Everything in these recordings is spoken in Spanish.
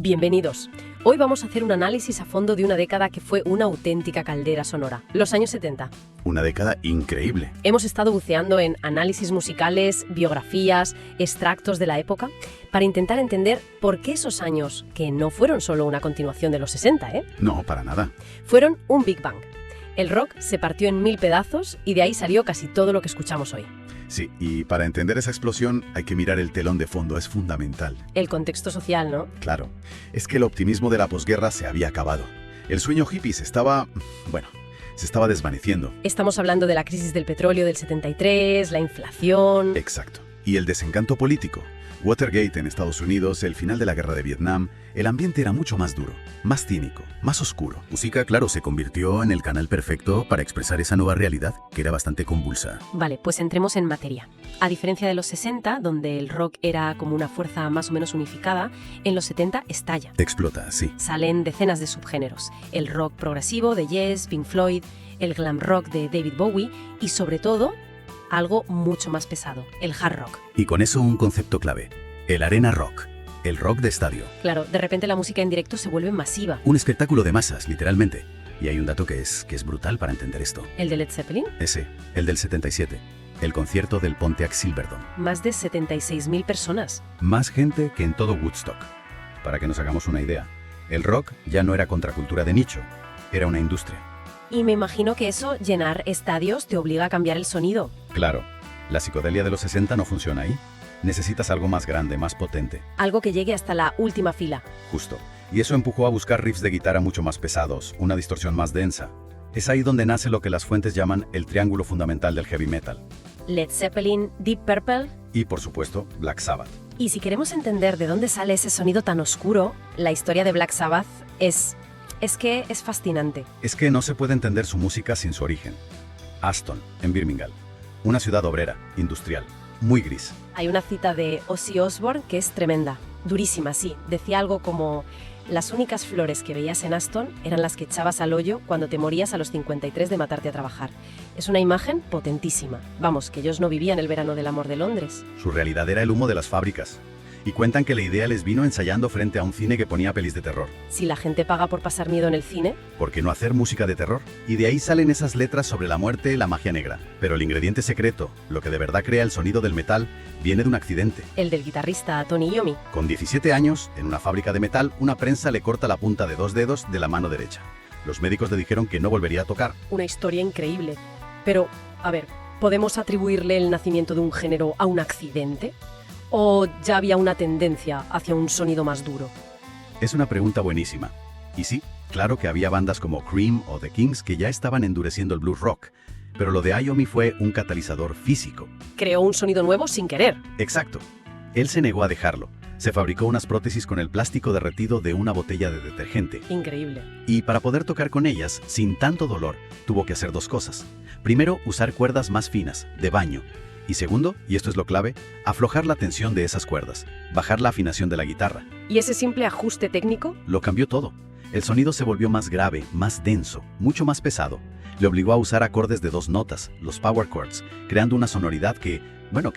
Bienvenidos. Hoy vamos a hacer un análisis a fondo de una década que fue una auténtica caldera sonora, los años 70. Una década increíble. Hemos estado buceando en análisis musicales, biografías, extractos de la época, para intentar entender por qué esos años, que no fueron solo una continuación de los 60, No, para nada. fueron un Big Bang. El rock se partió en 1000 pedazos y de ahí salió casi todo lo que escuchamos hoy. Sí, y para entender esa explosión hay que mirar el telón de fondo, es fundamental. El contexto social, ¿no? Claro, es que el optimismo de la posguerra se había acabado. El sueño hippie se estaba desvaneciendo. Estamos hablando de la crisis del petróleo del 73, la inflación... Exacto. Y el desencanto político. Watergate en Estados Unidos, el final de la guerra de Vietnam, el ambiente era mucho más duro, más cínico, más oscuro. Música, claro, se convirtió en el canal perfecto para expresar esa nueva realidad, que era bastante convulsa. Vale, pues entremos en materia. A diferencia de los 60, donde el rock era como una fuerza más o menos unificada, en los 70 estalla. Explota, sí. Salen decenas de subgéneros. El rock progresivo de Yes, Pink Floyd, el glam rock de David Bowie y sobre todo, algo mucho más pesado, el hard rock. Y con eso un concepto clave, el arena rock, el rock de estadio. Claro, de repente la música en directo se vuelve masiva. Un espectáculo de masas, literalmente. Y hay un dato que es brutal para entender esto. ¿El de Led Zeppelin? Ese, el del 77, el concierto del Pontiac Silverdome. Más de 76.000 personas. Más gente que en todo Woodstock. Para que nos hagamos una idea, el rock ya no era contracultura de nicho, era una industria. Y me imagino que eso, llenar estadios, te obliga a cambiar el sonido. Claro, la psicodelia de los 60 no funciona ahí. Necesitas algo más grande, más potente. Algo que llegue hasta la última fila. Justo. Y eso empujó a buscar riffs de guitarra mucho más pesados, una distorsión más densa. Es ahí donde nace lo que las fuentes llaman el triángulo fundamental del heavy metal. Led Zeppelin, Deep Purple... Y, por supuesto, Black Sabbath. Y si queremos entender de dónde sale ese sonido tan oscuro, la historia de Black Sabbath es fascinante. Es que no se puede entender su música sin su origen. Aston, en Birmingham. Una ciudad obrera, industrial, muy gris. Hay una cita de Ozzy Osbourne que es tremenda, durísima, sí. Decía algo como: las únicas flores que veías en Aston eran las que echabas al hoyo cuando te morías a los 53 de matarte a trabajar. Es una imagen potentísima. Vamos, que ellos no vivían el verano del amor de Londres. Su realidad era el humo de las fábricas. Y cuentan que la idea les vino ensayando frente a un cine que ponía pelis de terror. Si la gente paga por pasar miedo en el cine... ¿Por qué no hacer música de terror? Y de ahí salen esas letras sobre la muerte y la magia negra. Pero el ingrediente secreto, lo que de verdad crea el sonido del metal, viene de un accidente. El del guitarrista Tony Iommi. Con 17 años, en una fábrica de metal, una prensa le corta la punta de 2 dedos de la mano derecha. Los médicos le dijeron que no volvería a tocar. Una historia increíble. Pero, a ver, ¿podemos atribuirle el nacimiento de un género a un accidente? ¿O ya había una tendencia hacia un sonido más duro? Es una pregunta buenísima. Y sí, claro que había bandas como Cream o The Kings que ya estaban endureciendo el blues rock, pero lo de Iommi fue un catalizador físico. Creó un sonido nuevo sin querer. Exacto. Él se negó a dejarlo. Se fabricó unas prótesis con el plástico derretido de una botella de detergente. Increíble. Y para poder tocar con ellas, sin tanto dolor, tuvo que hacer 2 cosas. Primero, usar cuerdas más finas, de baño. Y segundo, y esto es lo clave, aflojar la tensión de esas cuerdas, bajar la afinación de la guitarra. ¿Y ese simple ajuste técnico? Lo cambió todo. El sonido se volvió más grave, más denso, mucho más pesado. Le obligó a usar acordes de 2 notas, los power chords, creando una sonoridad que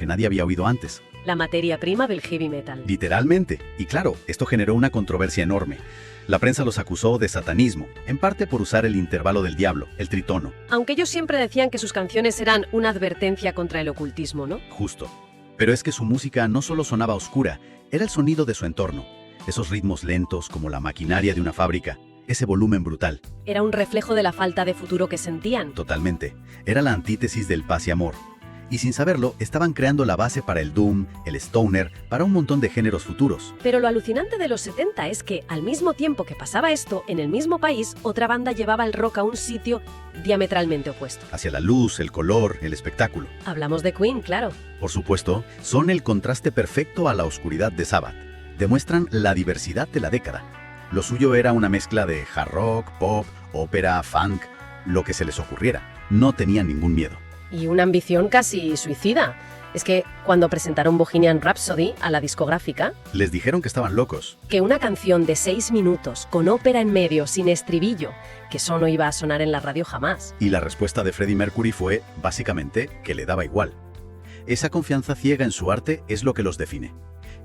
nadie había oído antes. La materia prima del heavy metal. Literalmente. Y claro, esto generó una controversia enorme. La prensa los acusó de satanismo, en parte por usar el intervalo del diablo, el tritono. Aunque ellos siempre decían que sus canciones eran una advertencia contra el ocultismo, ¿no? Justo. Pero es que su música no solo sonaba oscura, era el sonido de su entorno. Esos ritmos lentos como la maquinaria de una fábrica, ese volumen brutal. Era un reflejo de la falta de futuro que sentían. Totalmente. Era la antítesis del paz y amor. Y sin saberlo, estaban creando la base para el doom, el stoner, para un montón de géneros futuros. Pero lo alucinante de los 70 es que, al mismo tiempo que pasaba esto, en el mismo país, otra banda llevaba el rock a un sitio diametralmente opuesto. Hacia la luz, el color, el espectáculo. Hablamos de Queen, claro. Por supuesto, son el contraste perfecto a la oscuridad de Sabbath. Demuestran la diversidad de la década. Lo suyo era una mezcla de hard rock, pop, ópera, funk, lo que se les ocurriera. No tenían ningún miedo. Y una ambición casi suicida. Es que cuando presentaron Bohemian Rhapsody a la discográfica, les dijeron que estaban locos. Que una canción de 6 minutos, con ópera en medio, sin estribillo, que eso no iba a sonar en la radio jamás. Y la respuesta de Freddie Mercury fue, básicamente, que le daba igual. Esa confianza ciega en su arte es lo que los define.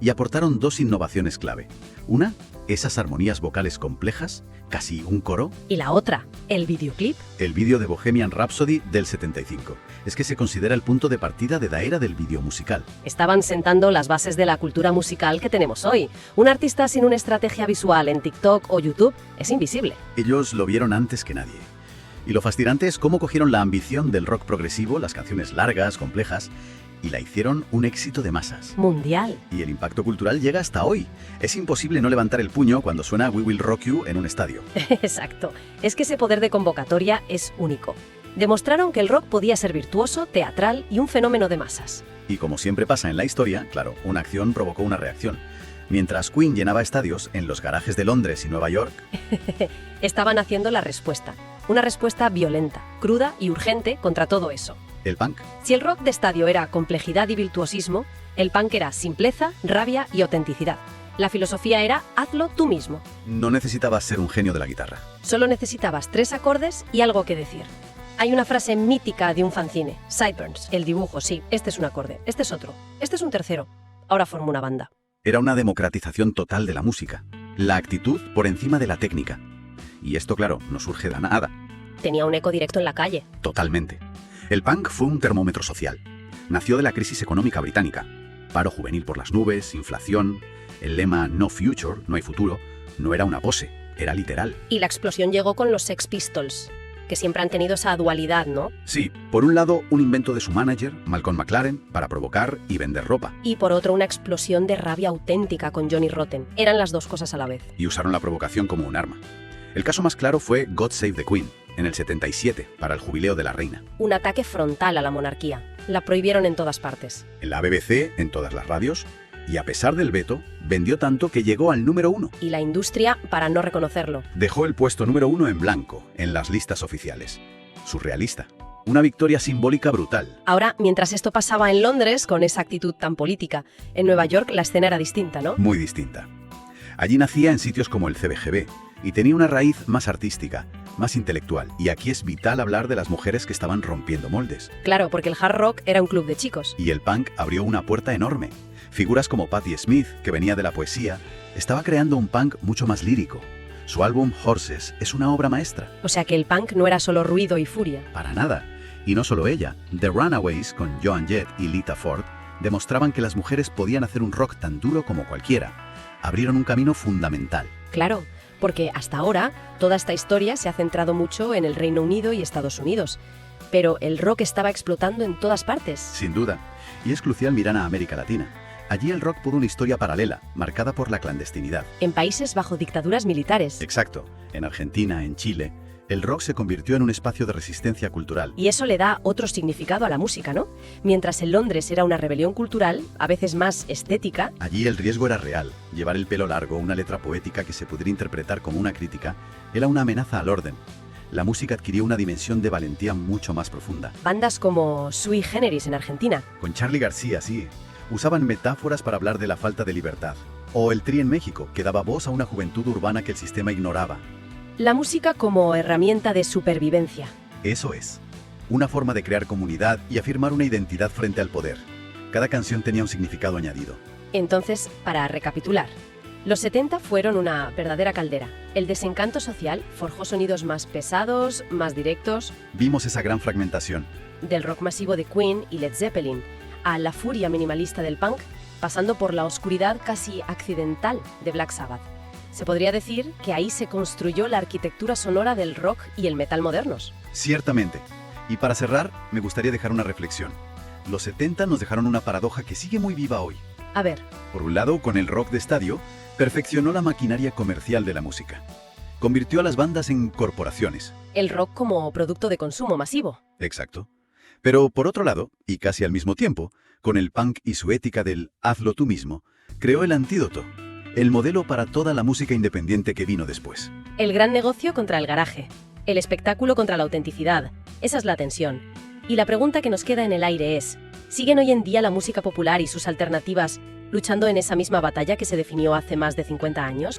y aportaron dos innovaciones clave. Una, esas armonías vocales complejas, casi un coro. Y la otra, el videoclip. El vídeo de Bohemian Rhapsody del 75. Es que se considera el punto de partida de la era del vídeo musical. Estaban sentando las bases de la cultura musical que tenemos hoy. Un artista sin una estrategia visual en TikTok o YouTube es invisible. Ellos lo vieron antes que nadie. Y lo fascinante es cómo cogieron la ambición del rock progresivo, las canciones largas, complejas, y la hicieron un éxito de masas. Mundial. Y el impacto cultural llega hasta hoy. Es imposible no levantar el puño cuando suena We Will Rock You en un estadio. Exacto. Es que ese poder de convocatoria es único. Demostraron que el rock podía ser virtuoso, teatral y un fenómeno de masas. Y como siempre pasa en la historia, claro, una acción provocó una reacción. Mientras Queen llenaba estadios en los garajes de Londres y Nueva York, Estaban haciendo la respuesta. Una respuesta violenta, cruda y urgente contra todo eso. el punk. Si el rock de estadio era complejidad y virtuosismo, el punk era simpleza, rabia y autenticidad. La filosofía era hazlo tú mismo. No necesitabas ser un genio de la guitarra. Solo necesitabas 3 acordes y algo que decir. Hay una frase mítica de un fanzine, Sideburns. El dibujo, sí, este es un acorde, este es otro, este es un tercero. Ahora formo una banda. Era una democratización total de la música. La actitud por encima de la técnica. Y esto, claro, no surge de nada. Tenía un eco directo en la calle. Totalmente. El punk fue un termómetro social. Nació de la crisis económica británica. Paro juvenil por las nubes, inflación. El lema No Future, no hay futuro, no era una pose, era literal. Y la explosión llegó con los Sex Pistols, que siempre han tenido esa dualidad, ¿no? Sí, por un lado, un invento de su manager, Malcolm McLaren, para provocar y vender ropa. Y por otro, una explosión de rabia auténtica con Johnny Rotten. Eran las dos cosas a la vez. Y usaron la provocación como un arma. El caso más claro fue God Save the Queen, en el 77, para el jubileo de la reina. Un ataque frontal a la monarquía. La prohibieron en todas partes. En la BBC, en todas las radios, y a pesar del veto, vendió tanto que llegó al número 1. Y la industria, para no reconocerlo. Dejó el puesto número 1 en blanco, en las listas oficiales. Surrealista. Una victoria simbólica brutal. Ahora, mientras esto pasaba en Londres, con esa actitud tan política, en Nueva York la escena era distinta, ¿no? Muy distinta. Allí nacía en sitios como el CBGB, y tenía una raíz más artística, más intelectual, y aquí es vital hablar de las mujeres que estaban rompiendo moldes. Claro, porque el hard rock era un club de chicos. Y el punk abrió una puerta enorme. Figuras como Patti Smith, que venía de la poesía, estaba creando un punk mucho más lírico. Su álbum Horses es una obra maestra. O sea que el punk no era solo ruido y furia. Para nada. Y no solo ella, The Runaways, con Joan Jett y Lita Ford, demostraban que las mujeres podían hacer un rock tan duro como cualquiera. Abrieron un camino fundamental. Claro, porque hasta ahora toda esta historia se ha centrado mucho en el Reino Unido y Estados Unidos. Pero el rock estaba explotando en todas partes. Sin duda. Y es crucial mirar a América Latina. Allí el rock pudo una historia paralela, marcada por la clandestinidad. En países bajo dictaduras militares. Exacto. En Argentina, en Chile, el rock se convirtió en un espacio de resistencia cultural. Y eso le da otro significado a la música, ¿no? Mientras en Londres era una rebelión cultural, a veces más estética, Allí el riesgo era real. Llevar el pelo largo, una letra poética que se pudiera interpretar como una crítica, era una amenaza al orden. La música adquirió una dimensión de valentía mucho más profunda. bandas como Sui Generis en Argentina. Con Charly García, sí. Usaban metáforas para hablar de la falta de libertad. O el Tri en México, que daba voz a una juventud urbana que el sistema ignoraba. La música como herramienta de supervivencia. Eso es. Una forma de crear comunidad y afirmar una identidad frente al poder. Cada canción tenía un significado añadido. Entonces, para recapitular, los 70 fueron una verdadera caldera. El desencanto social forjó sonidos más pesados, más directos, Vimos esa gran fragmentación. del rock masivo de Queen y Led Zeppelin, a la furia minimalista del punk, pasando por la oscuridad casi accidental de Black Sabbath. Se podría decir que ahí se construyó la arquitectura sonora del rock y el metal modernos. Ciertamente. Y para cerrar, me gustaría dejar una reflexión. Los 70 nos dejaron una paradoja que sigue muy viva hoy. A ver, Por un lado, con el rock de estadio, perfeccionó la maquinaria comercial de la música. Convirtió a las bandas en corporaciones. el rock como producto de consumo masivo. Exacto. Pero por otro lado, y casi al mismo tiempo, con el punk y su ética del hazlo tú mismo, creó el antídoto, el modelo para toda la música independiente que vino después. El gran negocio contra el garaje. El espectáculo contra la autenticidad. Esa es la tensión. Y la pregunta que nos queda en el aire es, ¿siguen hoy en día la música popular y sus alternativas luchando en esa misma batalla que se definió hace más de 50 años?